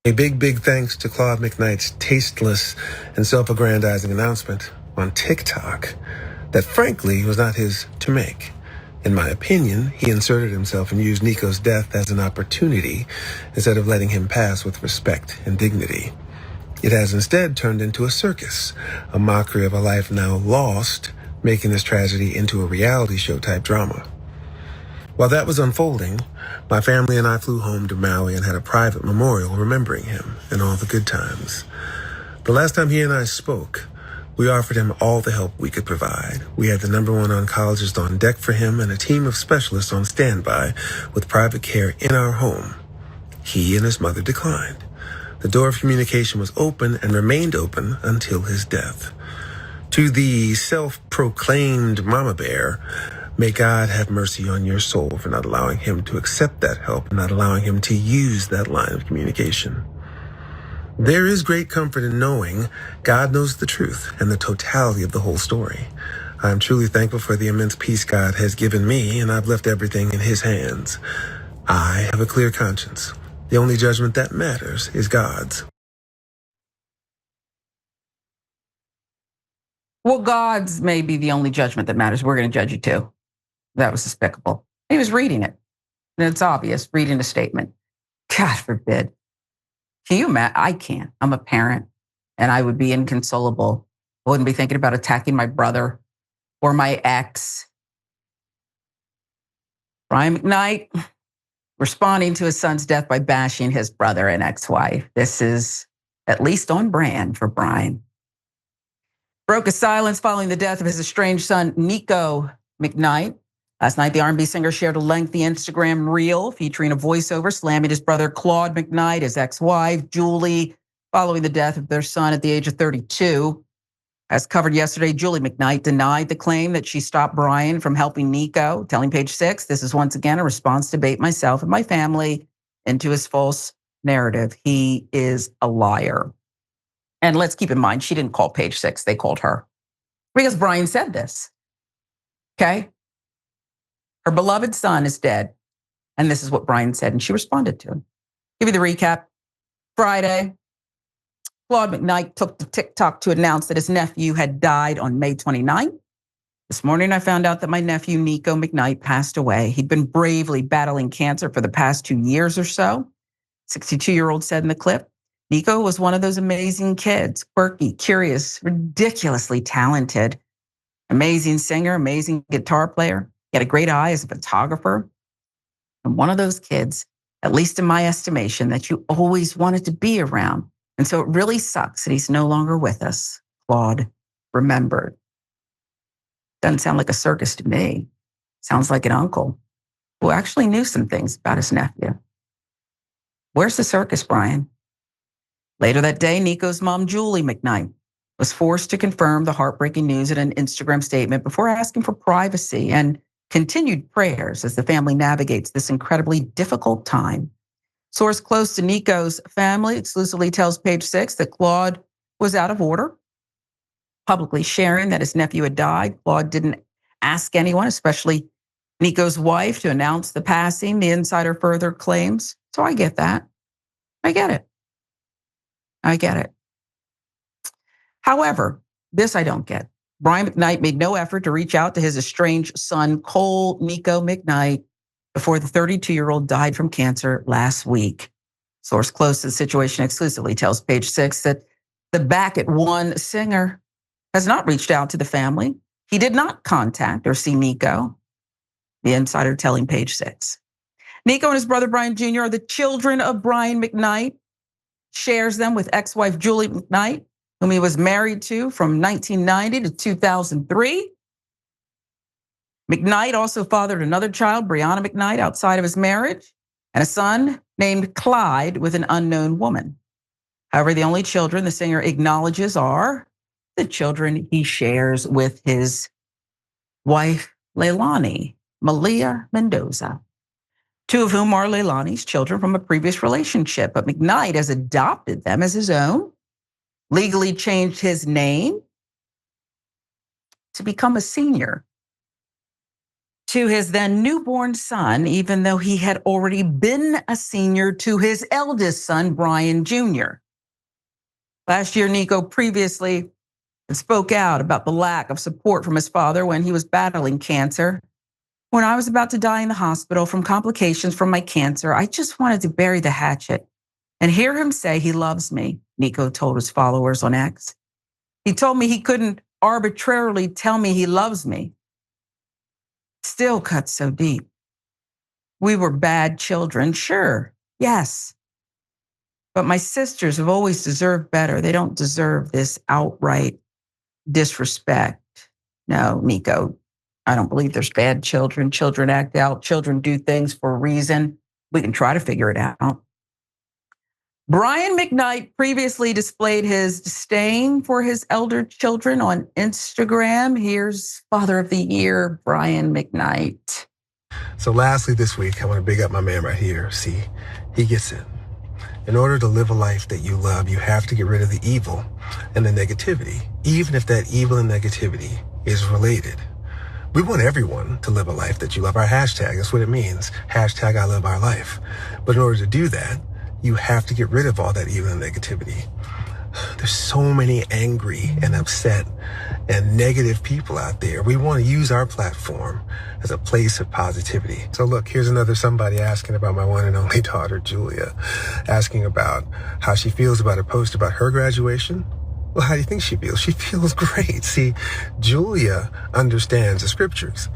A big thanks to Claude McKnight's tasteless and self-aggrandizing announcement on TikTok that frankly was not his to make. In my opinion, he inserted himself and used Nico's death as an opportunity instead of letting him pass with respect and dignity. It has instead turned into a circus, a mockery of a life now lost, making this tragedy into a reality show type drama. While that was unfolding, my family and I flew home to Maui and had a private memorial remembering him and all the good times. The last time he and I spoke, we offered him all the help we could provide. We had the #1 oncologist on deck for him and a team of specialists on standby with private care in our home. He and his mother declined. The door of communication was open and remained open until his death. To the self-proclaimed mama bear, may God have mercy on your soul for not allowing him to accept that help and not allowing him to use that line of communication. There is great comfort in knowing God knows the truth and the totality of the whole story. I am truly thankful for the immense peace God has given me, and I've left everything in his hands. I have a clear conscience. The only judgment that matters is God's. Well, God's may be the only judgment that matters. We're going to judge you too. That was despicable. He was reading it. And it's obvious, reading a statement. God forbid. Can you imagine? I can't. I'm a parent and I would be inconsolable. I wouldn't be thinking about attacking my brother or my ex. Brian McKnight responding to his son's death by bashing his brother and ex-wife. This is at least on brand for Brian. Broke a silence following the death of his estranged son, Nico McKnight. Last night, the R&B singer shared a lengthy Instagram reel featuring a voiceover slamming his brother Claude McKnight, his ex-wife Julie, following the death of their son at the age of 32. As covered yesterday, Julie McKnight denied the claim that she stopped Brian from helping Nico, telling Page Six, "This is once again a response to bait myself and my family into his false narrative. He is a liar." And let's keep in mind, she didn't call Page Six, they called her. Because Brian said this, okay? Her beloved son is dead. And this is what Brian said, and she responded to him. Give you the recap. Friday, Claude McKnight took to TikTok to announce that his nephew had died on May 29th. This morning, I found out that my nephew, Nico McKnight, passed away. He'd been bravely battling cancer for the past 2 years or so. 62-year-old said in the clip, Nico was one of those amazing kids, quirky, curious, ridiculously talented, amazing singer, amazing guitar player. He had a great eye as a photographer. And one of those kids, at least in my estimation, that you always wanted to be around. And so it really sucks that he's no longer with us, Claude remembered. Doesn't sound like a circus to me. Sounds like an uncle who actually knew some things about his nephew. Where's the circus, Brian? Later that day, Nico's mom, Julie McKnight, was forced to confirm the heartbreaking news in an Instagram statement before asking for privacy and continued prayers as the family navigates this incredibly difficult time. Source close to Nico's family exclusively tells Page Six that Claude was out of order, publicly sharing that his nephew had died. Claude didn't ask anyone, especially Nico's wife, to announce the passing, the insider further claims. So I get that. I get it. However, this I don't get. Brian McKnight made no effort to reach out to his estranged son, Cole Nico McKnight, before the 32-year-old died from cancer last week. Source close to the situation exclusively tells Page Six that the Back at One singer has not reached out to the family. He did not contact or see Nico, the insider telling Page Six. Nico and his brother Brian Jr. are the children of Brian McKnight, shares them with ex-wife Julie McKnight, whom he was married to from 1990 to 2003. McKnight also fathered another child, Brianna McKnight, outside of his marriage, and a son named Clyde with an unknown woman. However, the only children the singer acknowledges are the children he shares with his wife, Leilani Malia Mendoza, two of whom are Leilani's children from a previous relationship. But McKnight has adopted them as his own, legally changed his name to become a senior. to his then newborn son, even though he had already been a senior to his eldest son, Brian Jr. Last year, Nico previously spoke out about the lack of support from his father when he was battling cancer. When I was about to die in the hospital from complications from my cancer, I just wanted to bury the hatchet and hear him say he loves me, Nico told his followers on X. He told me he couldn't arbitrarily tell me he loves me. Still cuts so deep. We were bad children, sure, yes. But my sisters have always deserved better. They don't deserve this outright disrespect. No, Nico, I don't believe there's bad children. Children act out. Children do things for a reason. We can try to figure it out. Brian McKnight previously displayed his disdain for his elder children on Instagram. Here's Father of the Year, Brian McKnight. So lastly this week, I want to big up my man right here. See, he gets it. In order to live a life that you love, you have to get rid of the evil and the negativity, even if that evil and negativity is related. We want everyone to live a life that you love. Our hashtag, that's what it means. Hashtag I love our life. But in order to do that, you have to get rid of all that evil and negativity. There's so many angry and upset and negative people out there. We want to use our platform as a place of positivity. So look, here's another somebody asking about my one and only daughter, Julia, asking about how she feels about a post about her graduation. Well, how do you think she feels? She feels great. See, Julia understands the scriptures.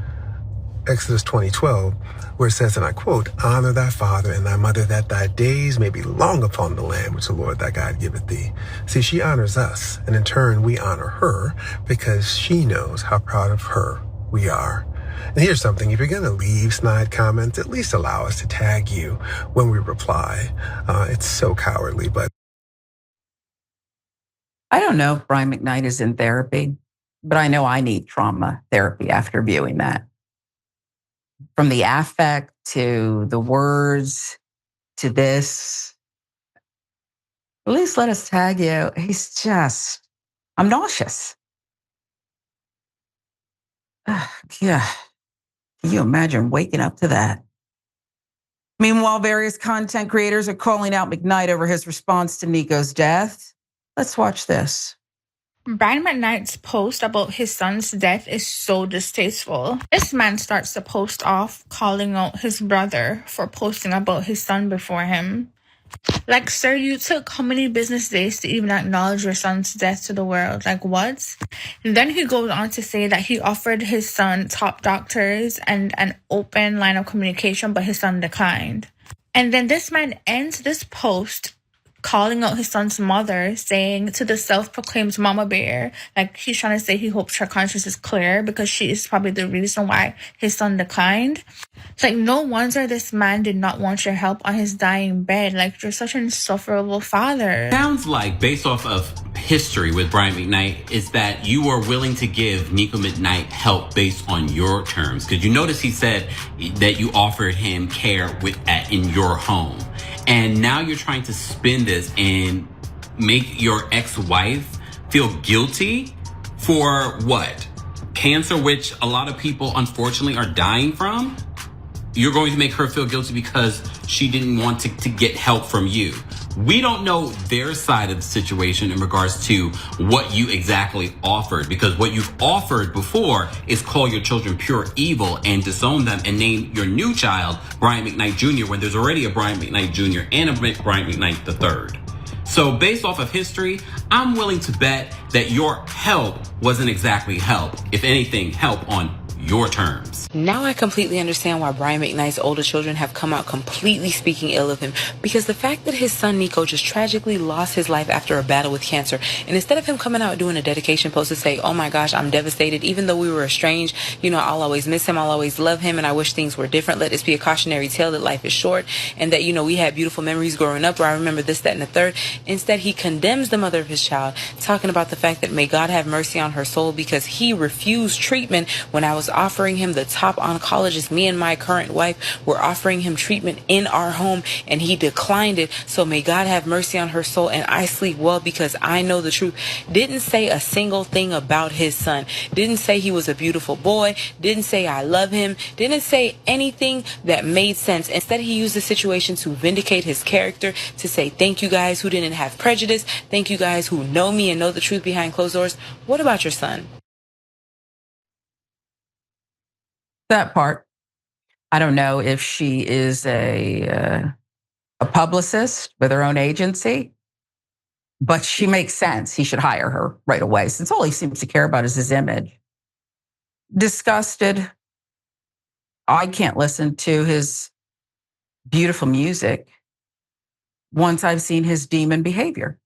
Exodus 20:12, where it says, and I quote, honor thy father and thy mother, that thy days may be long upon the land which the Lord thy God giveth thee. See, she honors us, and in turn we honor her because she knows how proud of her we are. And here's something, if you're going to leave snide comments, at least allow us to tag you when we reply. It's so cowardly, but. I don't know if Brian McKnight is in therapy, but I know I need trauma therapy after viewing that. From the affect to the words to this, at least let us tag you. He's just, I'm nauseous. Yeah. Can you imagine waking up to that? Meanwhile, various content creators are calling out McKnight over his response to Nico's death. Let's watch this. Brian McKnight's post about his son's death is so distasteful. This man starts the post off calling out his brother for posting about his son before him. Like, sir, you took how many business days to even acknowledge your son's death to the world? Like, what? And then he goes on to say that he offered his son top doctors and an open line of communication, but his son declined. And then this man ends this post calling out his son's mother, saying to the self-proclaimed mama bear, like he's trying to say he hopes her conscience is clear because she is probably the reason why his son declined. It's like, no wonder this man did not want your help on his dying bed. Like, you're such an insufferable father. Sounds like, based off of history with Brian McKnight, is that you are willing to give Nico McKnight help based on your terms. Because you notice he said that you offered him care in your home. And now you're trying to spin this and make your ex-wife feel guilty for what? Cancer, which a lot of people unfortunately are dying from? You're going to make her feel guilty because she didn't want to get help from you. We don't know their side of the situation in regards to what you exactly offered, because what you've offered before is call your children pure evil and disown them and name your new child Brian McKnight Jr. when there's already a Brian McKnight Jr. and a Brian McKnight III. So based off of history, I'm willing to bet that your help wasn't exactly help. If anything, help on your terms. Now I completely understand why Brian McKnight's older children have come out completely speaking ill of him, because the fact that his son Nico just tragically lost his life after a battle with cancer, and instead of him coming out doing a dedication post to say, oh my gosh, I'm devastated, even though we were estranged, I'll always miss him, I'll always love him, and I wish things were different. Let this be a cautionary tale that life is short, and that, we had beautiful memories growing up where I remember this, that, and the third. Instead, he condemns the mother of his child, talking about the fact that may God have mercy on her soul because he refused treatment when I was offering him the top oncologist. Me and my current wife were offering him treatment in our home, and he declined it. So may God have mercy on her soul, and I sleep well because I know the truth. Didn't say a single thing about his son. Didn't say he was a beautiful boy. Didn't say I love him. Didn't say anything that made sense. Instead, he used the situation to vindicate his character, to say, thank you guys who didn't have prejudice. Thank you guys who know me and know the truth behind closed doors. What about your son? That part. I don't know if she is a publicist with her own agency, but she makes sense. He should hire her right away, since all he seems to care about is his image. Disgusted. I can't listen to his beautiful music once I've seen his demon behavior.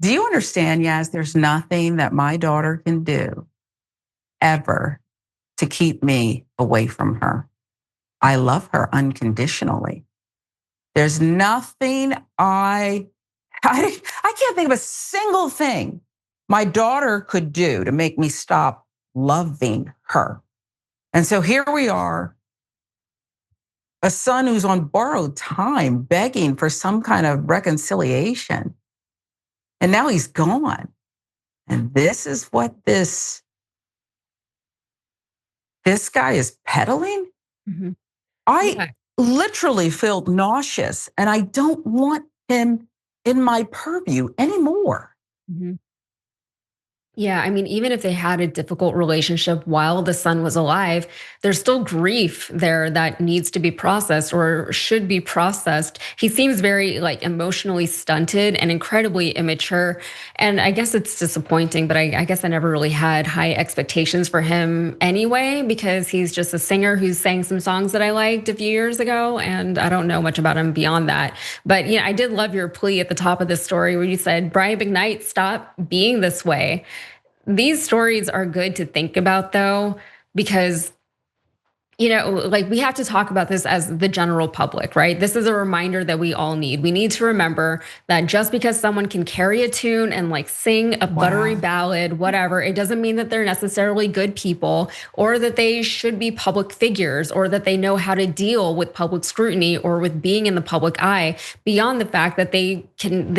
Do you understand, Yas? There's nothing that my daughter can do ever to keep me away from her. I love her unconditionally. There's nothing I can't think of a single thing my daughter could do to make me stop loving her. And so here we are, a son who's on borrowed time, begging for some kind of reconciliation. And now he's gone. And this is what this guy is peddling? Mm-hmm. I literally feel nauseous, and I don't want him in my purview anymore. Mm-hmm. Yeah, I mean, even if they had a difficult relationship while the son was alive, there's still grief there that needs to be processed or should be processed. He seems very emotionally stunted and incredibly immature. And I guess it's disappointing, but I guess I never really had high expectations for him anyway, because he's just a singer who sang some songs that I liked a few years ago. And I don't know much about him beyond that. But I did love your plea at the top of this story where you said, Brian McKnight, stop being this way. These stories are good to think about, though, because we have to talk about this as the general public, right? This is a reminder that we all need. We need to remember that just because someone can carry a tune and sing a buttery ballad, whatever, it doesn't mean that they're necessarily good people or that they should be public figures or that they know how to deal with public scrutiny or with being in the public eye beyond the fact that they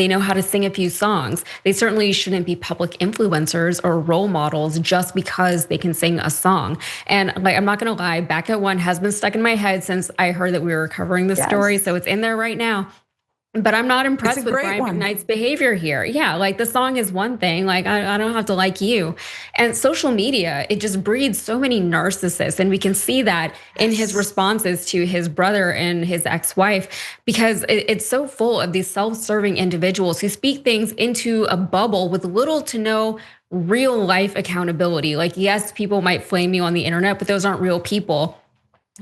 know how to sing a few songs. They certainly shouldn't be public influencers or role models just because they can sing a song. And I'm not going to lie, Back at One has been stuck in my head since I heard that we were covering the story. So it's in there right now. But I'm not impressed with Brian McKnight's behavior here. Yeah, the song is one thing. I don't have to like you. And social media, it just breeds so many narcissists. And we can see that in his responses to his brother and his ex-wife, because it's so full of these self-serving individuals who speak things into a bubble with little to no real life accountability. Yes, people might flame you on the internet, but those aren't real people,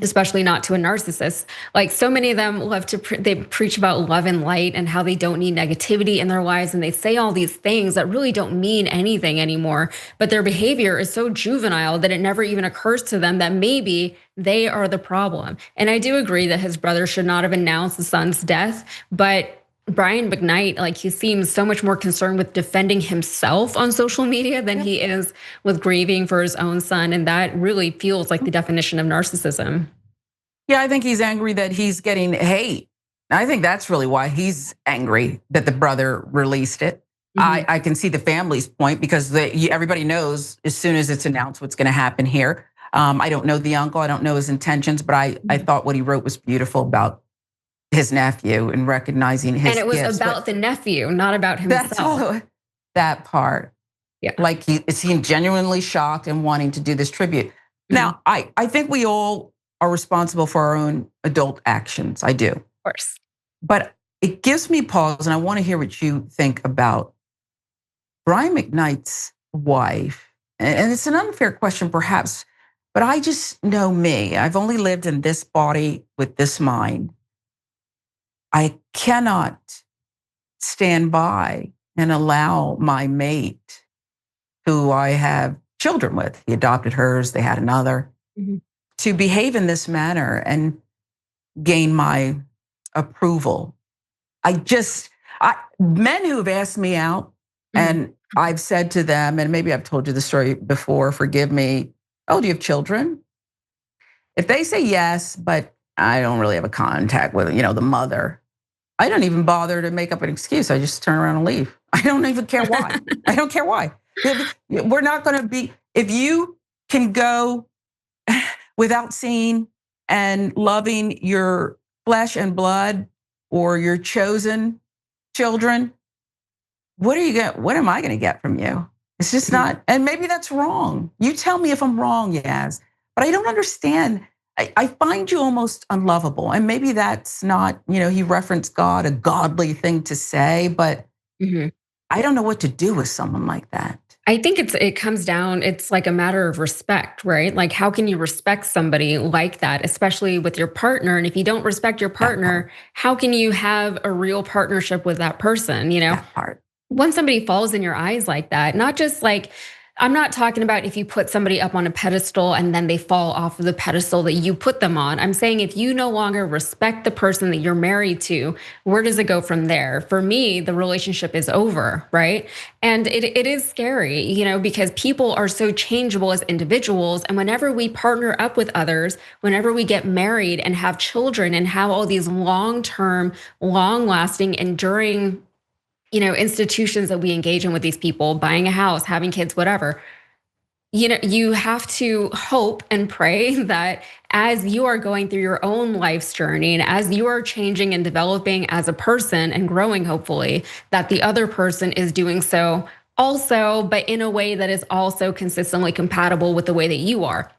especially not to a narcissist. So many of them love to, they preach about love and light and how they don't need negativity in their lives. And they say all these things that really don't mean anything anymore. But their behavior is so juvenile that it never even occurs to them that maybe they are the problem. And I do agree that his brother should not have announced the son's death, but Brian McKnight, he seems so much more concerned with defending himself on social media than he is with grieving for his own son. And that really feels like the definition of narcissism. Yeah, I think he's angry that he's getting hate. I think that's really why he's angry that the brother released it. Mm-hmm. I can see the family's point because everybody knows as soon as it's announced what's going to happen here. I don't know the uncle. I don't know his intentions, but I thought what he wrote was beautiful about his nephew and recognizing his gifts. And it was about the nephew, not about himself. That's all, that part. Yeah. He seemed genuinely shocked and wanting to do this tribute. Mm-hmm. Now, I think we all are responsible for our own adult actions. I do. Of course. But it gives me pause, and I want to hear what you think about Brian McKnight's wife. And it's an unfair question, perhaps, but I just know me. I've only lived in this body with this mind. I cannot stand by and allow my mate, who I have children with, he adopted hers, they had another, to behave in this manner and gain my approval. Men who have asked me out and I've said to them, and maybe I've told you the story before, forgive me. Oh, do you have children? If they say yes, but I don't really have a contact with, the mother, I don't even bother to make up an excuse. I just turn around and leave. I don't even care why. I don't care why. We're not going to be, if you can go without seeing and loving your flesh and blood or your chosen children, what am I going to get from you? It's just not, and maybe that's wrong. You tell me if I'm wrong, Yaz, but I don't understand. I find you almost unlovable. And maybe that's not, he referenced God, a godly thing to say, but I don't know what to do with someone like that. I think it comes down, it's like a matter of respect, right? Like, how can you respect somebody like that, especially with your partner? And if you don't respect your partner, how can you have a real partnership with that person, That part. When somebody falls in your eyes like that, not just like, I'm not talking about if you put somebody up on a pedestal and then they fall off of the pedestal that you put them on. I'm saying if you no longer respect the person that you're married to, where does it go from there? For me, the relationship is over, right? And it is scary, because people are so changeable as individuals. And whenever we partner up with others, whenever we get married and have children and have all these long-term, long-lasting, enduring institutions that we engage in with these people, buying a house, having kids, whatever, you have to hope and pray that as you are going through your own life's journey and as you are changing and developing as a person and growing, hopefully, that the other person is doing so also, but in a way that is also consistently compatible with the way that you are.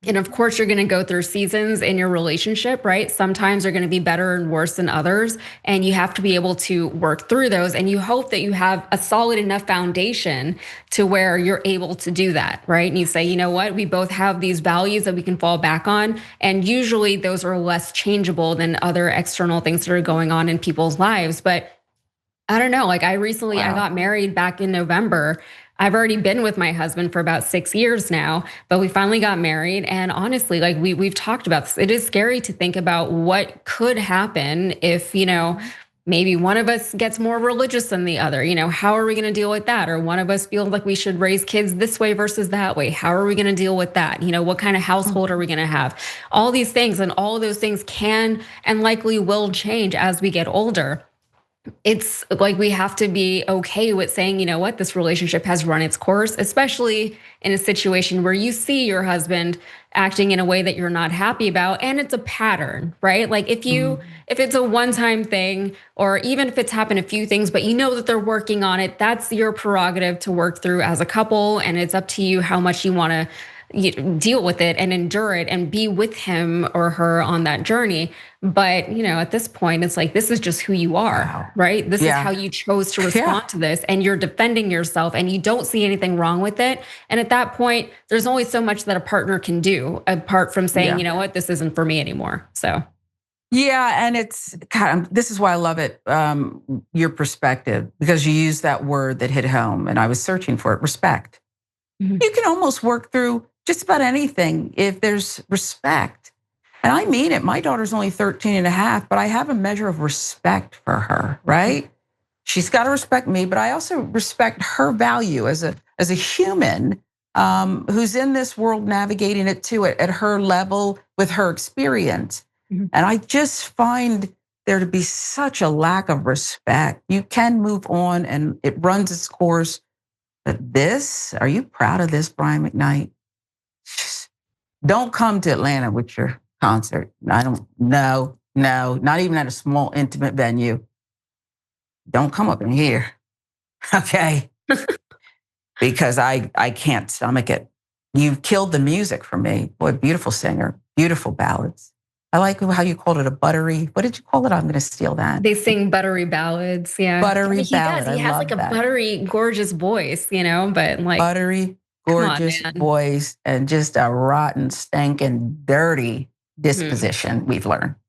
And of course, you're going to go through seasons in your relationship, right? Sometimes they're going to be better and worse than others. And you have to be able to work through those. And you hope that you have a solid enough foundation to where you're able to do that, right? And you say, you know what? We both have these values that we can fall back on. And usually those are less changeable than other external things that are going on in people's lives. But I don't know, like I got married back in November. I've already been with my husband for about 6 years now, but we finally got married. And honestly, like we've talked about this, it is scary to think about what could happen if, maybe one of us gets more religious than the other. How are we going to deal with that? Or one of us feels like we should raise kids this way versus that way. How are we going to deal with that? What kind of household are we going to have? All these things, and all of those things can and likely will change as we get older. It's like we have to be okay with saying, you know what, this relationship has run its course, especially in a situation where you see your husband acting in a way that you're not happy about. And it's a pattern, right? Like if it's a one-time thing, or even if it's happened a few things, but you know that they're working on it, that's your prerogative to work through as a couple. And it's up to you how much you want to deal with it and endure it and be with him or her on that journey. But, at this point, it's like, this is just who you are, right? This is how you chose to respond to this, and you're defending yourself and you don't see anything wrong with it. And at that point, there's only so much that a partner can do apart from saying, you know what, this isn't for me anymore. So. Yeah, and it's, God, this is why I love it, your perspective, because you used that word that hit home and I was searching for it, respect. You can almost work through just about anything if there's respect. And I mean it. My daughter's only 13 and a half, but I have a measure of respect for her, right? She's got to respect me, but I also respect her value as a human who's in this world navigating it too at her level with her experience. And I just find there to be such a lack of respect. You can move on and it runs its course. But are you proud of this, Brian McKnight? Don't come to Atlanta with your concert. No, not even at a small intimate venue. Don't come up in here, okay? Because I can't stomach it. You've killed the music for me. Boy, beautiful singer, beautiful ballads. I like how you called it a buttery. What did you call it? I'm going to steal that. They sing buttery ballads. Yeah. Buttery ballad. He has like a buttery, gorgeous voice, but like. Buttery, gorgeous voice and just a rotten, stinking, dirty disposition, we've learned.